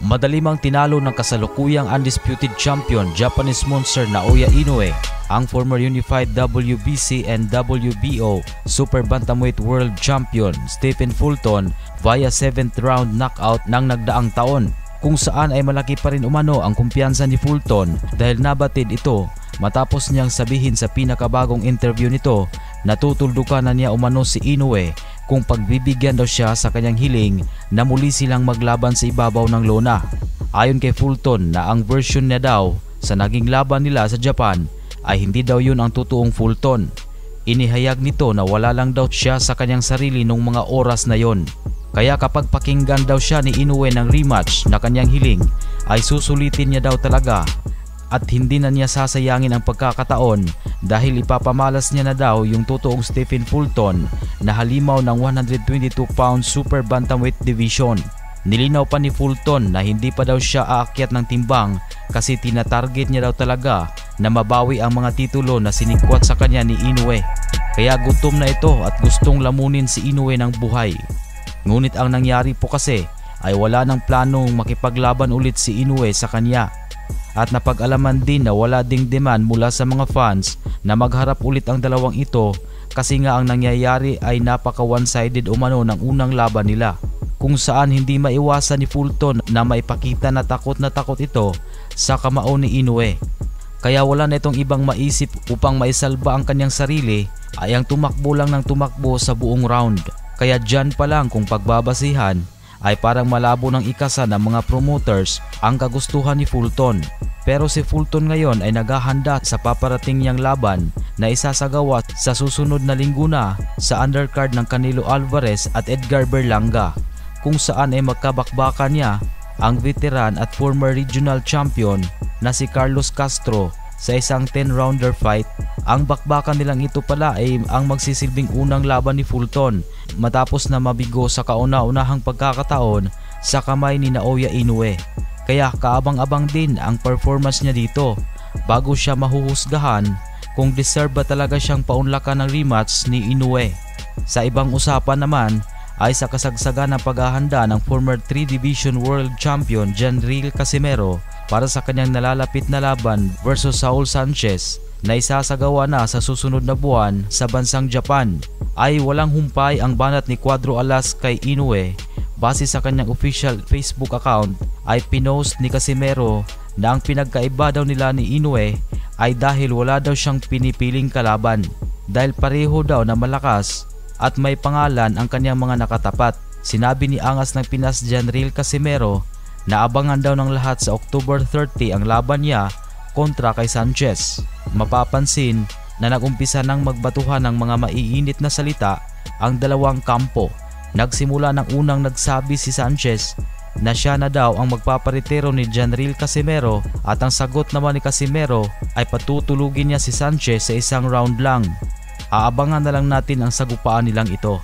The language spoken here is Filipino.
Madalimang tinalo ng kasalukuyang undisputed champion Japanese monster Naoya Inoue ang former unified WBC and WBO Super Bantamweight World Champion Stephen Fulton via 7th round knockout ng nagdaang taon, kung saan ay malaki pa rin umano ang kumpiyansa ni Fulton dahil nabatid ito matapos niyang sabihin sa pinakabagong interview nito na tutuldukan na niya umano si Inoue kung pagbibigyan daw siya sa kanyang hiling na muli silang maglaban sa ibabaw ng lona. Ayon kay Fulton na ang version niya daw sa naging laban nila sa Japan ay hindi daw yun ang totoong Fulton. Inihayag nito na wala lang daw siya sa kanyang sarili nung mga oras na yon. Kaya kapag pakinggan daw siya ni Inoue ng rematch na kanyang hiling ay susulitin niya daw talaga at hindi na niya sasayangin ang pagkakataon dahil ipapamalas niya na daw yung totoong Stephen Fulton na halimaw ng 122-pound Super Bantamweight Division. Nilinaw pa ni Fulton na hindi pa daw siya aakyat ng timbang kasi tinatarget niya daw talaga na mabawi ang mga titulo na sinikwat sa kanya ni Inoue. Kaya gutom na ito at gustong lamunin si Inoue ng buhay. Ngunit ang nangyari po kasi ay wala ng planong makipaglaban ulit si Inoue sa kanya. At napag-alaman din na wala ding demand mula sa mga fans na magharap ulit ang dalawang ito kasi nga ang nangyayari ay napaka one-sided umano ng unang laban nila, kung saan hindi maiwasan ni Fulton na maipakita na takot ito sa kamao ni Inoue. Kaya wala na itong ibang maisip upang maisalba ang kanyang sarili ay ang tumakbo lang ng tumakbo sa buong round. Kaya dyan pa lang kung pagbabasihan ay parang malabo ng ikasa ng mga promoters ang kagustuhan ni Fulton. Pero si Fulton ngayon ay naghahanda sa paparating niyang laban na isasagawa sa susunod na linggo na sa undercard ng Canelo Alvarez at Edgar Berlanga, kung saan ay magkabakbakan niya ang veteran at former regional champion na si Carlos Castro sa isang 10-rounder fight. Ang bakbakan nilang ito pala ay ang magsisilbing unang laban ni Fulton matapos na mabigo sa kauna-unahang pagkakataon sa kamay ni Naoya Inoue. Kaya kaabang-abang din ang performance niya dito bago siya mahuhusgahan kung deserve ba talaga siyang paunlakan ng rematch ni Inoue. Sa ibang usapan naman ay sa kasagsagan ng paghahanda ng former 3-division world champion Janriel Casimero para sa kanyang nalalapit na laban versus Saul Sanchez na isasagawa na sa susunod na buwan sa bansang Japan, ay walang humpay ang banat ni Cuadro Alas kay Inoue. Base sa kanyang official Facebook account ay pinost ni Casimero na ang pinagkaiba daw nila ni Inoue ay dahil wala daw siyang pinipiling kalaban dahil pareho daw na malakas at may pangalan ang kanyang mga nakatapat. Sinabi ni Angas ng Pinas Janriel Casimero na abangan daw ng lahat sa October 30 ang laban niya kontra kay Sanchez. Mapapansin na nagumpisa ng magbatuhan ng mga maiinit na salita ang dalawang kampo. Nagsimula ng unang nagsabi si Sanchez na siya na daw ang magpaparitero ni Janriel Casimero at ang sagot naman ni Casimero ay patutulugin niya si Sanchez sa isang round lang. Aabangan na lang natin ang sagupaan nilang ito.